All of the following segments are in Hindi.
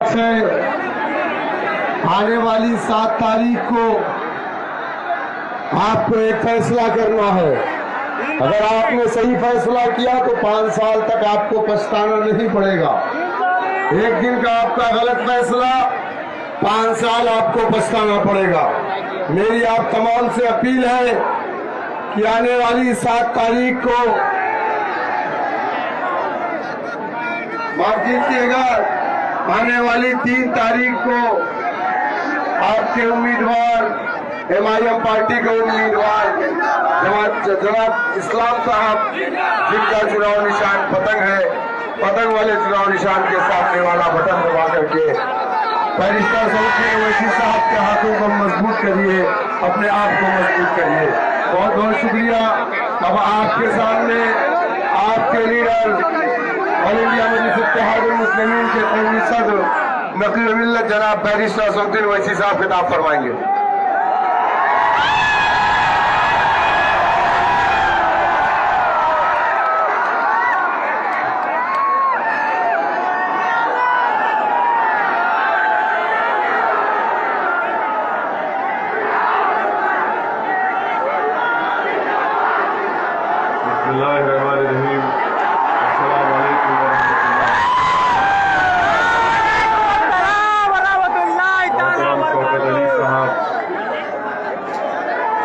से आने वाली 7 तारीख को आपको एक फैसला करना है। अगर आपने सही फैसला किया तो 5 साल तक आपको पछताना नहीं पड़ेगा। एक दिन का आपका गलत फैसला 5 साल आपको पछताना पड़ेगा। मेरी आप तमाम से अपील है कि आने वाली 7 तारीख को माफ कीजिएगा, आने वाली 3 तारीख को आपके उम्मीदवार MIM पार्टी के उम्मीदवार जनाब इस्लाम साहब, जिनका चुनाव निशान पतंग है, पतंग वाले चुनाव निशान के सामने वाला बटन दबा करके बैरिस्टर सऊदी ओवैसी साहब के हाथों को मजबूत करिए, अपने आप को मजबूत करिए। बहुत बहुत शुक्रिया। अब आपके सामने आपके लीडर ऑल इंडिया मजलिस इत्तेहादुल मुस्लिमीन के कौमी सदर नकील मिल्लत जनाब बैरिस्टर सऊदी ओवैसी साहब खिताब फरमाएंगे।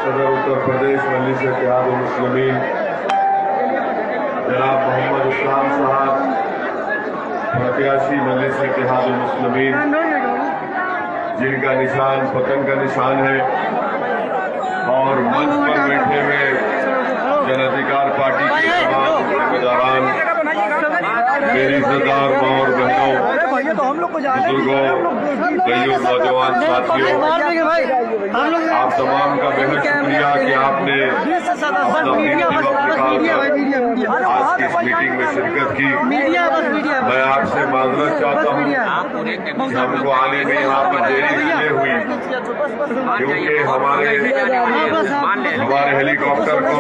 सदर उत्तर प्रदेश मजलिस इत्तेहादुल मुस्लिमीन जनाब मोहम्मद इस्लाम साहब, प्रत्याशी मजलिस इत्तेहादुल मुस्लिमीन, जिनका निशान पतंग का निशान है, और मंच पर बैठे हुए जन अधिकार पार्टी के तमाम जिम्मेदारान, मेरी इज्जतदार माँ और बहनों, बुजुर्गों, भाइयों, नौजवान साथियों, आप तमाम का बेहद शुक्रिया कि आपने अपना कीमती वक्त निकालकर आज की इस मीटिंग में शिरकत की। मैं आपसे माजरत चाहता हूँ कि हमको आने में यहाँ पर देरी इसलिए हुई क्योंकि हमारे हेलीकॉप्टर को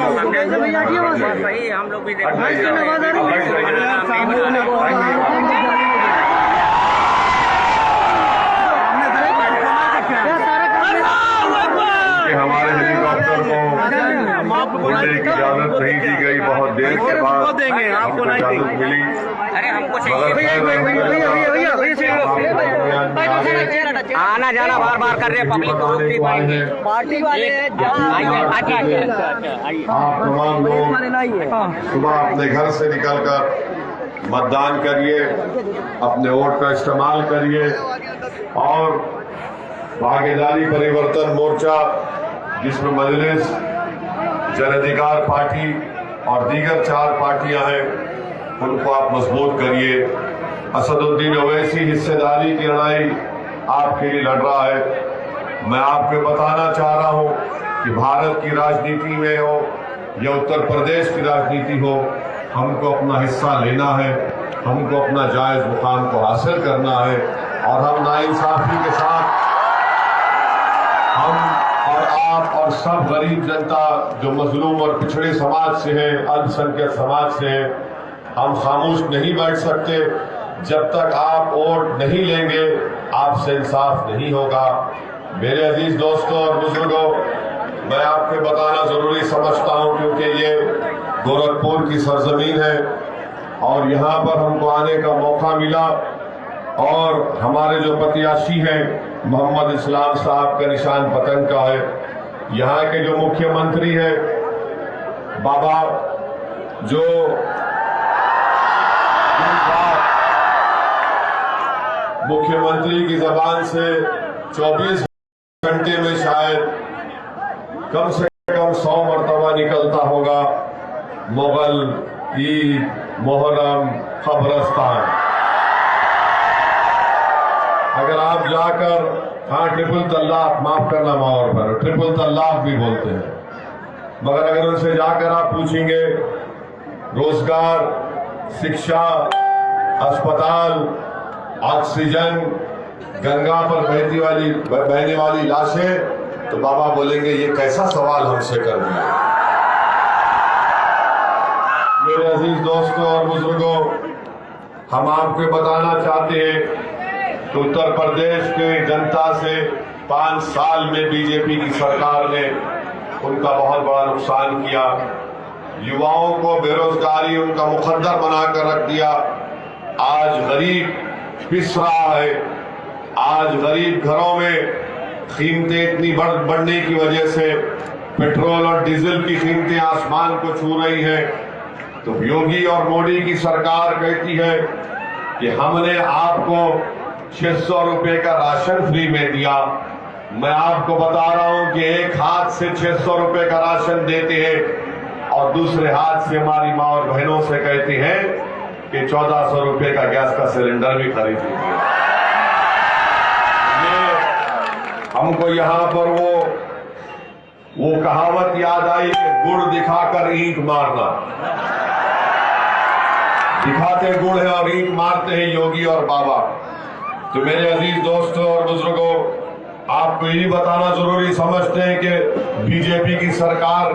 हमारे हेलीकॉप्टर को उड़ने की इजाजत नहीं दी गई। बहुत देर के बाद हमको इजाजत मिली। आना जाना बार बार कर रहे पब्लिक पार्टी वाले। आप तमाम लोग सुबह अपने घर से निकलकर मतदान करिए, अपने वोट का इस्तेमाल करिए और भागीदारी परिवर्तन मोर्चा, जिसमें मजलिस, जन अधिकार पार्टी और दीगर 4 पार्टियां हैं, उनको आप मजबूत करिए। असदुद्दीन ओवैसी हिस्सेदारी की लड़ाई आपके लिए लड़ रहा है। मैं आपको बताना चाह रहा हूं कि भारत की राजनीति में हो या उत्तर प्रदेश की राजनीति हो, हमको अपना हिस्सा लेना है, हमको अपना जायज मुकाम को हासिल करना है। और हम नाइंसाफी के साथ हम और आप और सब गरीब जनता जो मजलूम और पिछड़े समाज से है, अल्पसंख्यक समाज से है, हम खामोश नहीं बैठ सकते। जब तक आप वोट नहीं लेंगे, आपसे इंसाफ नहीं होगा। मेरे अजीज दोस्तों और बुजुर्गों, मैं आपको बताना जरूरी समझता हूं क्योंकि ये गोरखपुर की सरजमीन है और यहाँ पर हमको आने का मौका मिला। और हमारे जो प्रत्याशी हैं मोहम्मद इस्लाम साहब का निशान पतंग का है। यहाँ के जो मुख्यमंत्री हैं बाबा, जो मुख्यमंत्री की जबान से 24 घंटे में शायद कम से कम 100 मरतबा निकलता होगा मुगल, ईद, मुहर्रम, कब्रस्तान। अगर आप जाकर, हाँ ट्रिपल तलाक, माफ करना माहौल पर ट्रिपल तलाक भी बोलते हैं, मगर अगर उनसे जाकर आप पूछेंगे रोजगार, शिक्षा, अस्पताल, ऑक्सीजन, गंगा पर बहने वाली लाशें, तो बाबा बोलेंगे ये कैसा सवाल हमसे कर दिया। मेरे अजीज दोस्तों और बुजुर्गों, हम आपको बताना चाहते हैं तो उत्तर प्रदेश के जनता से 5 साल में बीजेपी की सरकार ने उनका बहुत बड़ा नुकसान किया। युवाओं को बेरोजगारी उनका मुकद्दर बनाकर रख दिया। आज गरीब पिस रहा है। आज गरीब घरों में कीमतें इतनी बढ़ने की वजह से पेट्रोल और डीजल की कीमतें आसमान को छू रही हैं। तो योगी और मोदी की सरकार कहती है कि हमने आपको 600 रुपए का राशन फ्री में दिया। मैं आपको बता रहा हूं कि एक हाथ से 600 रुपए का राशन देते हैं और दूसरे हाथ से हमारी माँ और बहनों से कहते हैं कि 1400 रुपए का गैस का सिलेंडर भी खरीद लीजिए। हमको यहां पर वो कहावत याद आई कि गुड़ दिखाकर ईंट मारना। दिखाते गुड़ है और ईंट मारते हैं योगी और बाबा। तो मेरे अजीज दोस्तों और बुजुर्गों, आपको ये बताना जरूरी समझते हैं कि बीजेपी की सरकार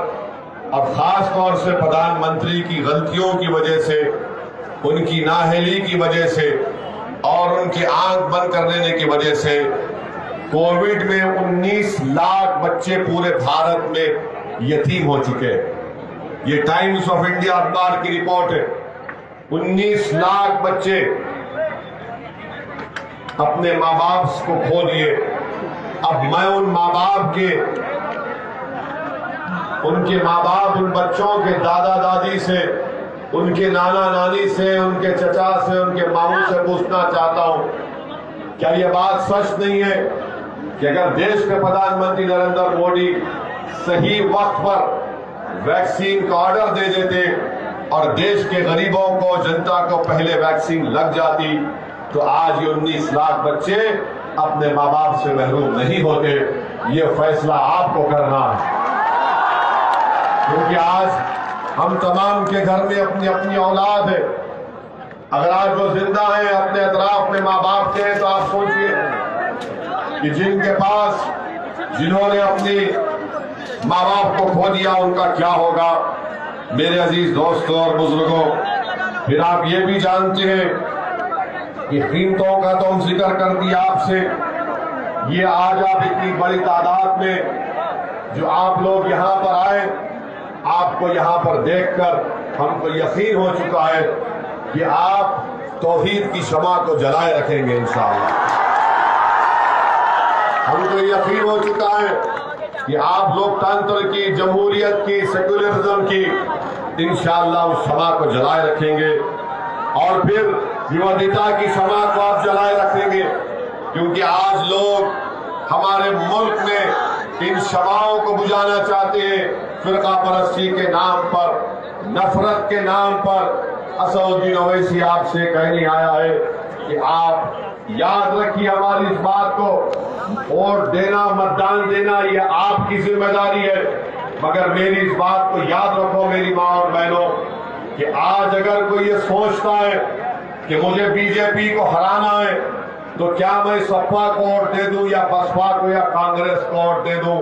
और खास तौर से प्रधानमंत्री की गलतियों की वजह से, उनकी नाअहली की वजह से और उनकी आंख बंद कर देने की वजह से कोविड में 19 लाख बच्चे पूरे भारत में यतीम हो चुके हैं। ये टाइम्स ऑफ इंडिया अखबार की रिपोर्ट है। 19 लाख बच्चे अपने माँ बाप को खो दिए। अब मैं उन माँ बाप के, उनके माँ बाप, उन बच्चों के दादा दादी से, उनके नाना नानी से, उनके चचा से, उनके मामू से पूछना चाहता हूं, क्या यह बात सच नहीं है कि अगर देश के प्रधानमंत्री नरेंद्र मोदी सही वक्त पर वैक्सीन का ऑर्डर दे देते और देश के गरीबों को, जनता को पहले वैक्सीन लग जाती, तो आज ये 19 लाख बच्चे अपने माँ बाप से महरूम नहीं होते। ये फैसला आपको करना है, क्योंकि आज हम तमाम के घर में अपनी अपनी औलाद है। अगर आज वो जिंदा है, अपने अतराफ में माँ बाप के हैं, तो आप सोचिए कि जिनके पास, जिन्होंने अपनी माँ बाप को खो दिया, उनका क्या होगा। मेरे अजीज दोस्तों और बुजुर्गों, फिर आप ये भी जानते हैं कि कीमतों का तो हम जिक्र कर दिया आपसे। ये आज आप इतनी बड़ी तादाद में जो आप लोग यहाँ पर आए, आपको यहाँ पर देखकर हमको यकीन हो चुका है कि आप तौहीद की शमा को जलाए रखेंगे इंशाअल्लाह। हमको यकीन हो चुका है कि आप लोकतंत्र की, जमहूरियत की, सेक्युलरिज्म की इंशाअल्लाह उस शमा को जलाए रखेंगे और फिर विविधता की शमा को आप जलाए रखेंगे, क्योंकि आज लोग हमारे मुल्क में इन शमाओं को बुझाना चाहते हैं। फिरका परस्ती के नाम पर, नफरत के नाम पर। असदुद्दीन ओवैसी आपसे कहने आया है कि आप याद रखिए हमारी इस बात को, वोट देना, मतदान देना ये आपकी जिम्मेदारी है, मगर मेरी इस बात को याद रखो मेरी माँ और बहनों, कि आज अगर कोई ये सोचता है कि मुझे बीजेपी को हराना है, तो क्या मैं सपा को वोट दे दूं या बसपा को या कांग्रेस को वोट दे दूं।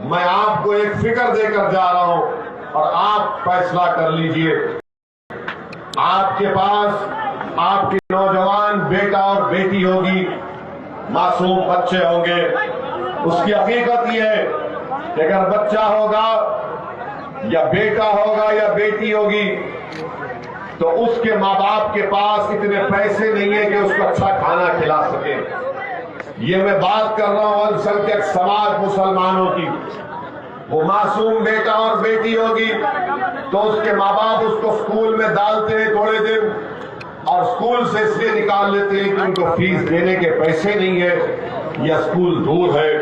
मैं आपको एक फिक्र देकर जा रहा हूं और आप फैसला कर लीजिए। आपके पास आपके नौजवान बेटा और बेटी होगी, मासूम बच्चे होंगे। उसकी हकीकत यह है कि अगर बच्चा होगा या बेटा होगा या बेटी होगी, तो उसके माँ बाप के पास इतने पैसे नहीं है कि उसको अच्छा खाना खिला सके। ये मैं बात कर रहा हूं अल्पसंख्यक समाज मुसलमानों की। वो मासूम बेटा और बेटी होगी तो उसके माँ बाप उसको स्कूल में डालते हैं थोड़े दिन, और स्कूल से इसलिए निकाल लेते हैं कि उनको फीस देने के पैसे नहीं है या स्कूल दूर है।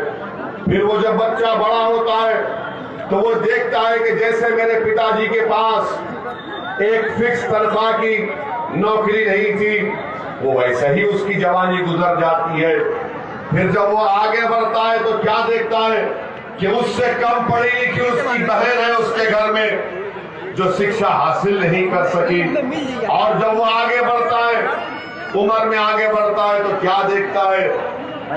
फिर वो जब बच्चा बड़ा होता है तो वो देखता है कि जैसे मेरे पिताजी के पास एक फिक्स तनख्वाह की नौकरी नहीं थी, वो वैसे ही उसकी जवानी गुजर जाती है। फिर जब वो आगे बढ़ता है तो क्या देखता है कि उससे कम पढ़ी लिखी उसकी बहन है उसके घर में जो शिक्षा हासिल नहीं कर सकी। और जब वो आगे बढ़ता है, उम्र में आगे बढ़ता है, तो क्या देखता है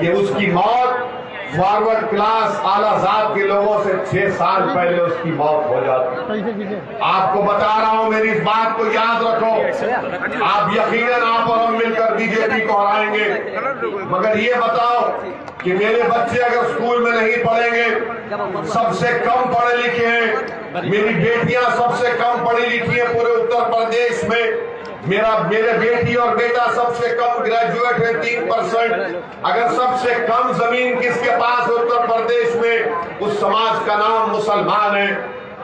कि उसकी मौत फॉरवर्ड क्लास आला जात के लोगों से 6 साल पहले उसकी मौत हो जाती। आपको बता रहा हूं, मेरी इस बात को याद रखो। आप यकीनन आप और हम मिलकर बीजेपी को हराएंगे। मगर ये बताओ कि मेरे बच्चे अगर स्कूल में नहीं पढ़ेंगे, सबसे कम पढ़े लिखे हैं, मेरी बेटियां सबसे कम पढ़ी लिखी हैं पूरे उत्तर प्रदेश में, मेरे बेटी और बेटा सबसे कम ग्रेजुएट है 3%। अगर सबसे कम जमीन किसके पास उत्तर प्रदेश में, उस समाज का नाम मुसलमान है।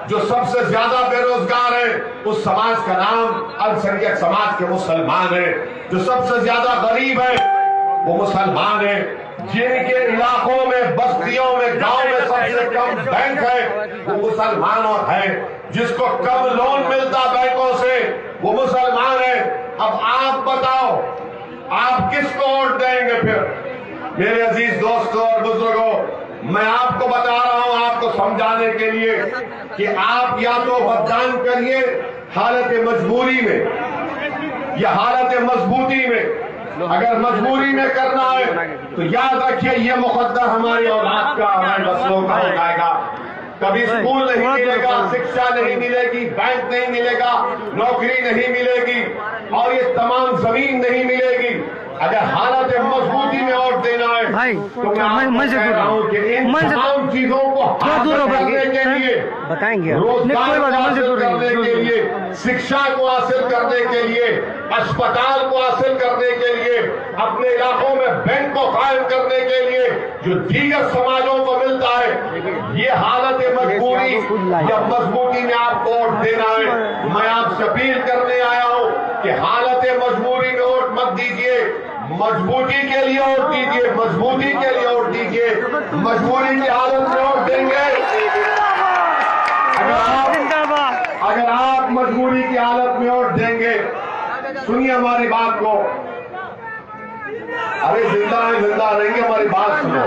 जो सबसे ज्यादा बेरोजगार है, उस समाज का नाम अल्पसंख्यक समाज के मुसलमान है। जो सबसे ज्यादा गरीब है, वो मुसलमान है। जिनके इलाकों में, बस्तियों में, गांव में सबसे कम बैंक है, वो मुसलमानों है। जिसको कम लोन मिलता बैंकों से, वो मुसलमान है। अब आप बताओ, आप किसको वोट देंगे फिर? मेरे अजीज दोस्तों और बुजुर्गों, मैं आपको बता रहा हूं, आपको समझाने के लिए कि आप या तो मतदान करिए हालत मजबूरी में या हालत मजबूती में। अगर मजबूरी में करना है तो याद रखिए, ये मुकद्दर हमारी औलाद का, हमारे नस्लों का हो जाएगा। कभी स्कूल नहीं मिलेगा, शिक्षा नहीं मिलेगी, बैंक नहीं मिलेगा, नौकरी नहीं मिलेगी और ये तमाम जमीन नहीं मिलेगी। अगर हालत मजबूती में वोट देना है तो मैं आपको कह रहा हूं कि इन तमाम चीजों को हासिल करने के लिए, बताएंगे रोजगार को हासिल करने के लिए, शिक्षा को हासिल करने के लिए, अस्पताल को हासिल करने के लिए, अपने इलाकों में बैंक को कायम करने के लिए जो दीगर समाजों को मिलता है, ये हालत मजबूरी या मजबूती में आपको वोट देना है। मैं आपसे अपील करने आया हूं कि हालत मजबूरी में वोट मत दीजिए, मजबूती के लिए वोट दीजिए, मजबूती के लिए वोट दीजिए। मजबूरी की हालत में वोट देंगे, अगर आप मजबूरी की हालत में वोट देंगे, सुनिए हमारी बात को। अरे जिंदा है, जिंदा रहेंगे, हमारी बात सुनो।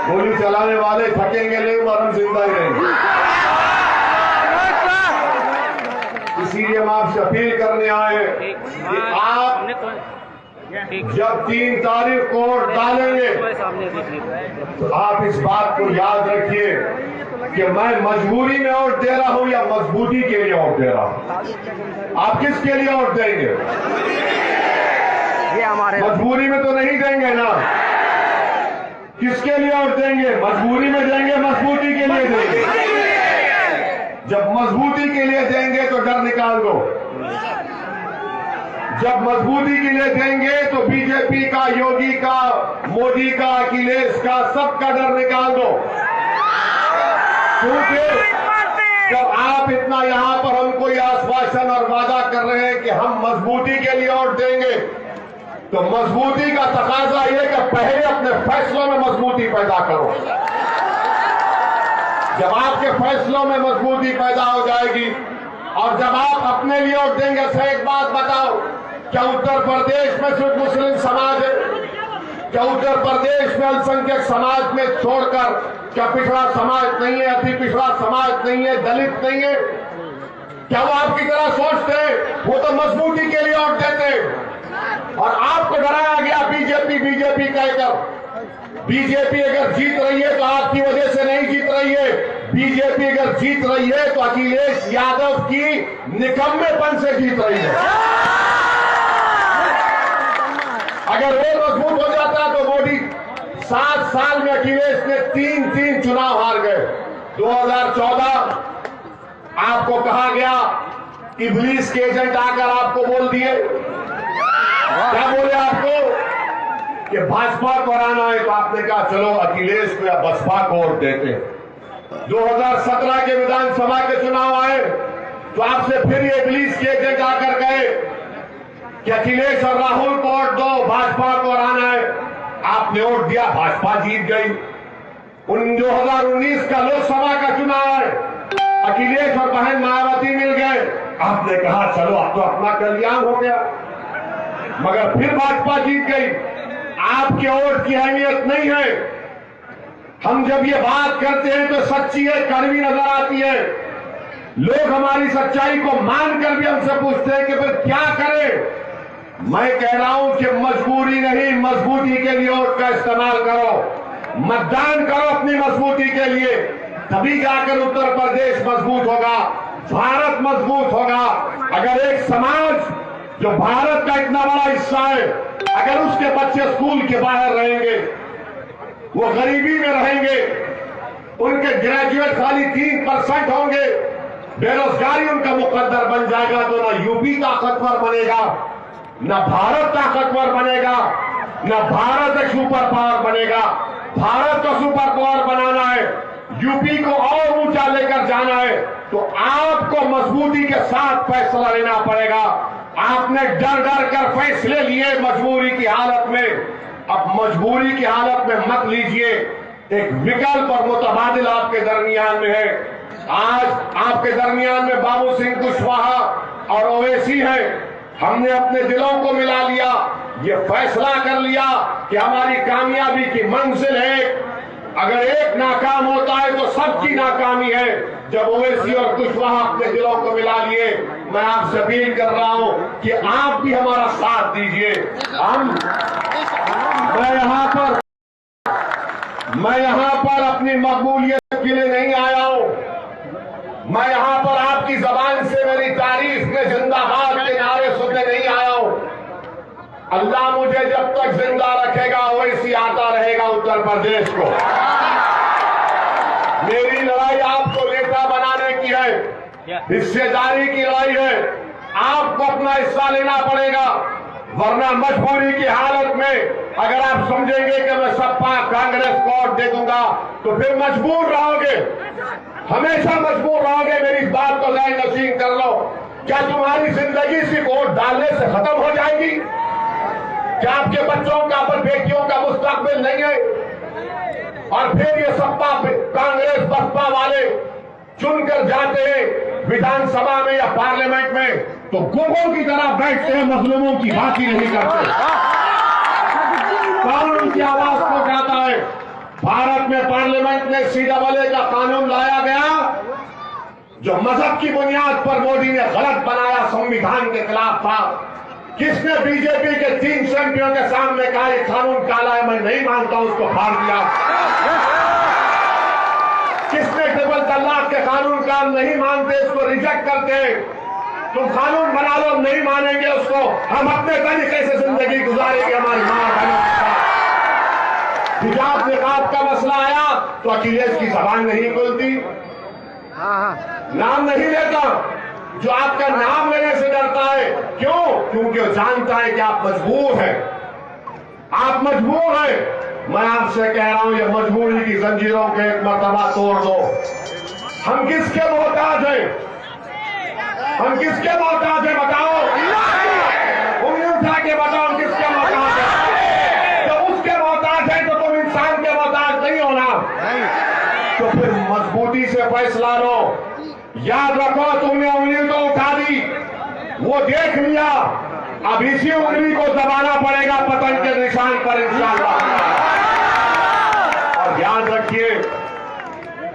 गोली चलाने वाले थकेंगे नहीं, मगर हम जिंदा ही रहेंगे। इसीलिए हम आपसे अपील करने आए कि आप जब 3 तारीख को वोट डालेंगे तो आप इस बात को याद रखिए कि मैं मजबूरी में वोट दे रहा हूं या मजबूती के लिए वोट दे रहा हूं। आप किसके लिए वोट देंगे? ये हमारे मजबूरी में तो नहीं देंगे ना। किसके लिए वोट देंगे? मजबूरी में देंगे, मजबूती के लिए देंगे। जब मजबूती के लिए देंगे तो डर निकाल दो। जब मजबूती के लिए देंगे तो बीजेपी का, योगी का, मोदी का, अखिलेश का, सबका डर निकाल दो। क्योंकि जब आप इतना यहां पर हमको यह आश्वासन और वादा कर रहे हैं कि हम मजबूती के लिए वोट देंगे, तो मजबूती का तकाजा यह कि पहले अपने फैसलों में मजबूती पैदा करो। जब आपके फैसलों में मजबूती पैदा हो जाएगी और जब आप अपने लिए वोट देंगे, से एक बात बताओ, क्या उत्तर प्रदेश में सिर्फ मुस्लिम समाज है? क्या उत्तर प्रदेश में अल्पसंख्यक समाज में छोड़कर क्या पिछड़ा समाज नहीं है, अति पिछड़ा समाज नहीं है, दलित नहीं है? क्या वो आपकी तरह सोचते हैं? वो तो मजबूती के लिए वोट देते हैं और आपको डराया गया बीजेपी बीजेपी कहकर। बीजेपी अगर जीत रही है तो आपकी वजह से नहीं जीत रही है। बीजेपी अगर जीत रही है तो अखिलेश यादव की निकम्मेपन से जीत रही है। अगर वो मजबूत हो जाता तो मोदी 7 साल में अखिलेश ने 3 चुनाव हार गए। 2014 आपको कहा गया, इब्लीस के एजेंट आकर आपको बोल दिए, क्या बोले आपको कि भाजपा को हराना है, तो आपने कहा चलो अखिलेश को या बसपा को वोट देते हैं। 2017 के विधानसभा के चुनाव आए तो आपसे फिर ये इब्लीस के एजेंट आकर गए कि अखिलेश और राहुल को वोट दो, भाजपा को हराना है। आपने वोट दिया, भाजपा जीत गई। 2019 का लोकसभा का चुनाव है, अखिलेश और बहन मायावती मिल गए। आपने कहा चलो अब तो अपना कल्याण हो गया, मगर फिर भाजपा जीत गई। आपके वोट की अहमियत नहीं है। हम जब ये बात करते हैं तो सच्ची है, कड़वी नजर आती है। लोग हमारी सच्चाई को मानकर भी हमसे पूछते हैं कि फिर क्या करें। मैं कह रहा हूं कि मजबूरी नहीं, मजबूती के लिए वोट का इस्तेमाल करो, मतदान करो अपनी मजबूती के लिए, तभी जाकर उत्तर प्रदेश मजबूत होगा, भारत मजबूत होगा। अगर एक समाज जो भारत का इतना बड़ा हिस्सा है, अगर उसके बच्चे स्कूल के बाहर रहेंगे, वो गरीबी में रहेंगे, उनके ग्रेजुएट खाली 3% होंगे, बेरोजगारी उनका मुकद्दर बन जाएगा, तो ना यूपी ताकतवर बनेगा, न भारत ताकतवर बनेगा, न भारत एक सुपर पावर बनेगा। भारत को सुपर पावर बनाना है, यूपी को और ऊंचा लेकर जाना है, तो आपको मजबूती के साथ फैसला लेना पड़ेगा। आपने डर डर कर फैसले लिए मजबूरी की हालत में, अब मजबूरी की हालत में मत लीजिए। एक विकल्प और मुतबादिल आपके दरमियान में है। आज आपके दरमियान में बाबू सिंह कुशवाहा और ओवैसी है। हमने अपने दिलों को मिला लिया, ये फैसला कर लिया कि हमारी कामयाबी की मंजिल है, अगर एक नाकाम होता है तो सबकी नाकामी है। जब ओवैसी और कुशवाहा अपने दिलों को मिला लिए, मैं आपसे अपील कर रहा हूं कि आप भी हमारा साथ दीजिए। मैं यहां पर अपनी मकबूलियत के लिए नहीं आया हूं, मैं यहां पर आपकी जबान से मेरी तारीफ में जिंदाबाद के नारे सुनने नहीं आया हूं। अल्लाह मुझे जब तक जिंदा रखेगा वैसी आता रहेगा उत्तर प्रदेश को। मेरी लड़ाई आपको नेता बनाने की है, हिस्सेदारी की लड़ाई है। आपको अपना हिस्सा लेना पड़ेगा, वरना मजबूरी की हालत में अगर आप समझेंगे कि मैं सपा कांग्रेस को वोट दे दूंगा तो फिर मजबूर रहोगे, हमेशा मजबूर रहोगे। मेरी इस बात को ज़ाहिर नसीब कर लो। क्या तुम्हारी जिंदगी सिर्फ वोट डालने से खत्म हो जाएगी? क्या आपके बच्चों का, पर बेटियों का मुस्तकबिल नहीं है? और फिर ये सपा कांग्रेस बसपा वाले चुनकर जाते हैं विधानसभा में या पार्लियामेंट में, तो गुंगों की तरह बैठते हैं, मजलूमों की बात ही नहीं करते। कौन उनकी आवाज को उठाता है? भारत में पार्लियामेंट में CAA का कानून लाया गया, जो मजहब की बुनियाद पर मोदी ने गलत बनाया, संविधान के खिलाफ था। किसने बीजेपी के 3 एमपियों के सामने कहा ये कानून काला है, मैं नहीं मानता, उसको फाड़ दिया? किसने ट्रिपल तलाक के कानून का नहीं मानते, इसको रिजेक्ट करते? तुम कानून बना लो, नहीं मानेंगे उसको, हम अपने तरीके से जिंदगी गुजारेंगे हमारी मां बहनों के साथ। हिजाब निकाब का मसला आया तो अखिलेश की जबान नहीं खुलती, नाम नहीं लेता, जो आपका नाम लेने से डरता है। क्यों? क्योंकि वो जानता है कि आप मजबूर हैं, आप मजबूर हैं। मैं आपसे कह रहा हूं, ये मजबूरी की जंजीरों के एक मर्तबा तोड़ दो। हम किसके मोहताज हैं? हम किसके मोहताज हैं? बताओ, उंगली उठा के बताओ, हम किसके मोहताज हैं? जब उसके मोहताज है तो तुम इंसान के मोहताज नहीं होना। तो फिर मजबूती से फैसला लो। याद रखो, तुमने उंगली तो उठा दी, वो देख लिया, अब इसी उंगली को दबाना पड़ेगा पतन के निशान पर इंशाअल्लाह। और याद रखिए,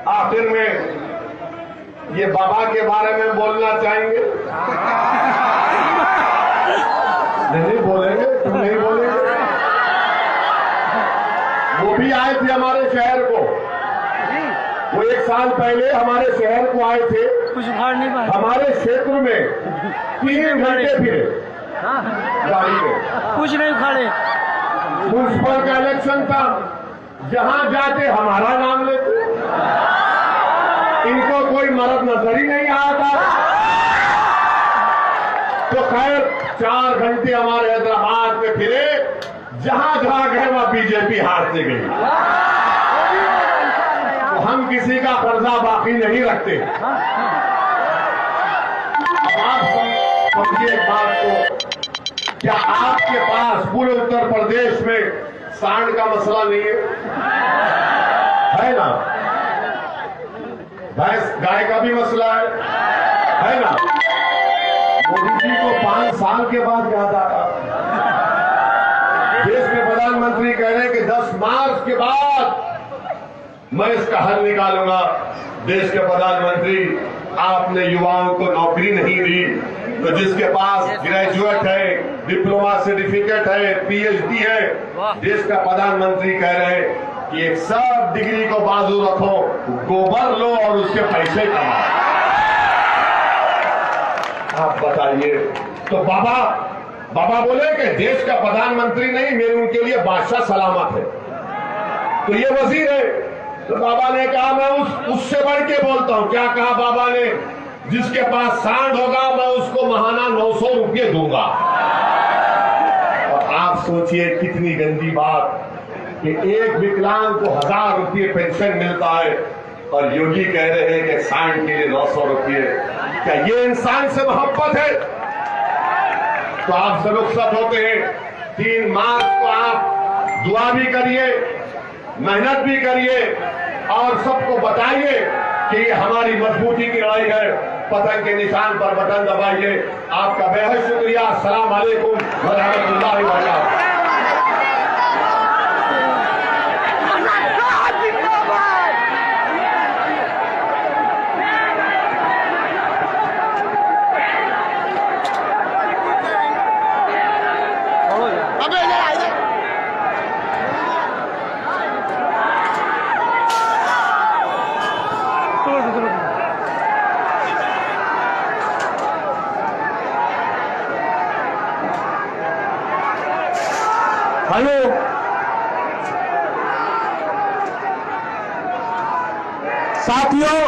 आखिर में ये बाबा के बारे में बोलना चाहेंगे? नहीं बोलेंगे? तुम नहीं बोलेंगे? वो भी आए थे हमारे शहर को, वो 1 साल पहले हमारे शहर को आए थे, कुछ उखाड़ नहीं पाए। हमारे क्षेत्र में 3 घंटे फिरे गाड़ी में, कुछ नहीं उखाड़े। म्युनिसिपल का इलेक्शन था, जहां जाते हमारा नाम लेते, इनको कोई मर्द नजर ही नहीं आया था। तो खैर 4 घंटे हमारे हैदराबाद में फिरे, जहां जहां गए वहां बीजेपी हार से गई। तो हम किसी का कर्जा बाकी नहीं रखते। आप समझिए एक बात को, क्या आपके पास पूरे उत्तर प्रदेश में सांड का मसला नहीं है ना? भैंस गाय का भी मसला है ना? मोदी जी को 5 साल के बाद याद आया। देश के प्रधानमंत्री कह रहे हैं कि 10 मार्च के बाद मैं इसका हल निकालूंगा। देश के प्रधानमंत्री, आपने युवाओं को नौकरी नहीं दी, तो जिसके पास ग्रेजुएट है, डिप्लोमा सर्टिफिकेट है, पीएचडी है, देश का प्रधानमंत्री कह रहे हैं कि एक सब डिग्री को बाजू रखो, गोबर लो और उसके पैसे कमाओ। आप बताइए। तो बाबा बोले कि देश का प्रधानमंत्री नहीं, मेरे उनके लिए बादशाह सलामत है। तो ये वजीर है। तो बाबा ने कहा मैं उससे बढ़ के बोलता हूं। क्या कहा बाबा ने? जिसके पास सांड होगा मैं उसको महाना 900 रुपये दूंगा। और आप सोचिए कितनी गंदी बात कि एक विकलांग को 1000 रुपये पेंशन मिलता है और योगी कह रहे हैं कि सांड के लिए 900 रुपये। क्या ये इंसान से मोहब्बत है? तो आप सब लोग सब होते हैं। 3 मार्च को आप दुआ भी करिए, मेहनत भी करिए और सबको बताइए कि ये हमारी मजबूती की लड़ाई है। पतंग के निशान पर बटन दबाइए। आपका बेहद शुक्रिया। अस्सलाम वालेकुम व रहमतुल्लाहि व बरकातहू। हेलो, साथियों,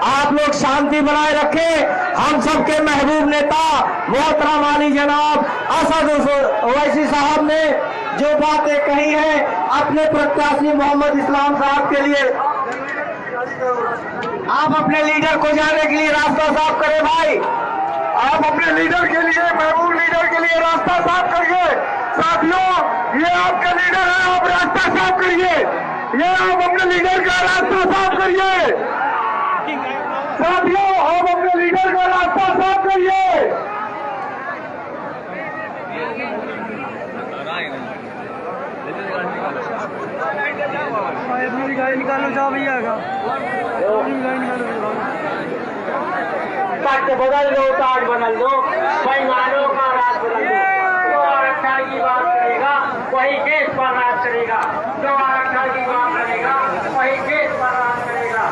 आप लोग शांति बनाए रखें। हम सबके महबूब नेता मोहतरम अली जनाब असद ओवैसी साहब ने जो बातें कही हैं अपने प्रत्याशी मोहम्मद इस्लाम साहब के लिए, आप अपने लीडर को जाने के लिए रास्ता साफ करें भाई। आप अपने लीडर के लिए, महबूब लीडर के लिए रास्ता साफ करिए। साथियों, ये आपका लीडर है, आप रास्ता साफ करिए। ये आप अपने लीडर का रास्ता साफ करिए। साथियों, आप अपने लीडर का रास्ता साफ करिए। अपनी गाड़ी निकालो, जाओ भैया का अपनी गाड़ी निकालो। काट के बदल दो, कार्ड बदल दो, बेईमानों का राज बदल दो। जो आरक्षण की बात करेगा वही देश पर राज करेगा। जो आरक्षण की बात करेगा वही देश पर राज करेगा।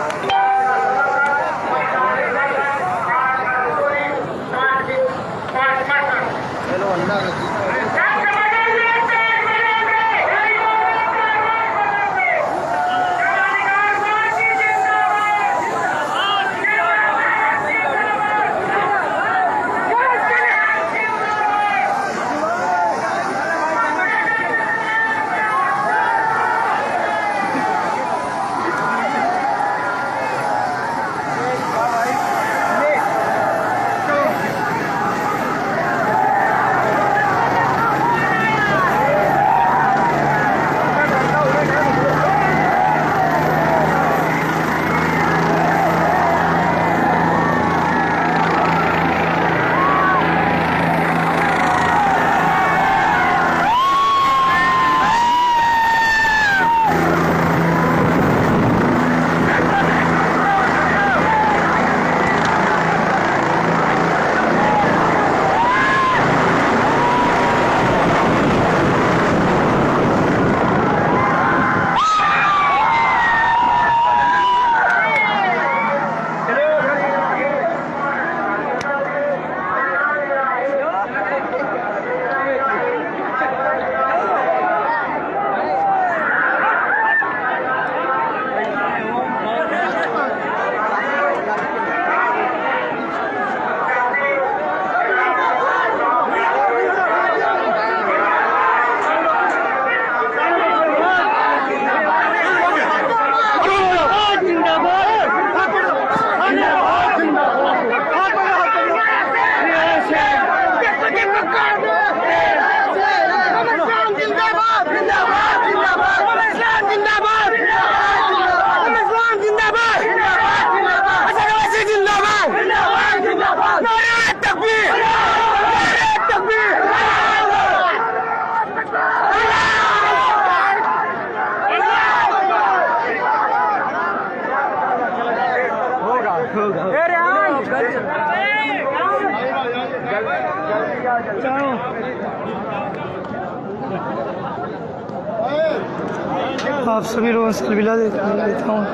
आप सभी लोगों से अलविदा देता हूँ।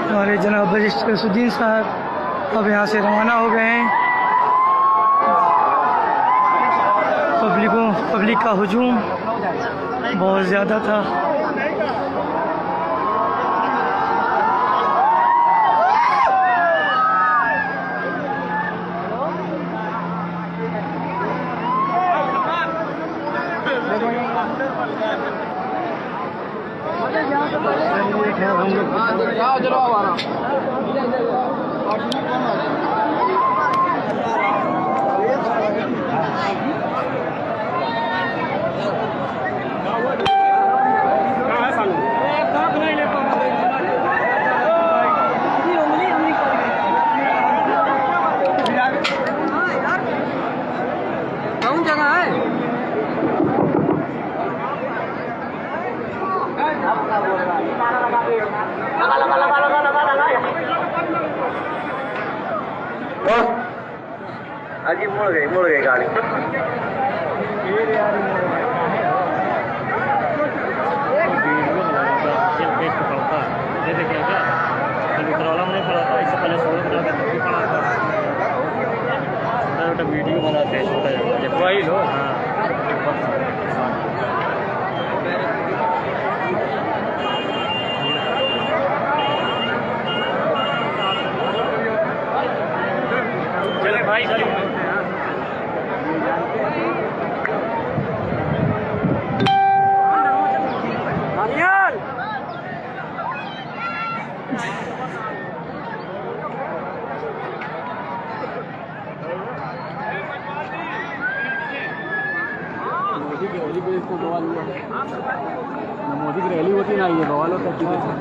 हमारे जनाब बरिस्टर सुद्दीन साहब अब यहाँ से रवाना हो गए हैं। पब्लिक का हुजूम बहुत ज़्यादा था। कौन जगह है? अजी मुड़ गई गाड़ी। वीडियो बनाते हैं छोटा जगह वही लो। हाँ चले भाई चलो। मोदी की रैली पे इसको बवाल हुआ। मोदी की रैली होती ना ये बवाल होता है।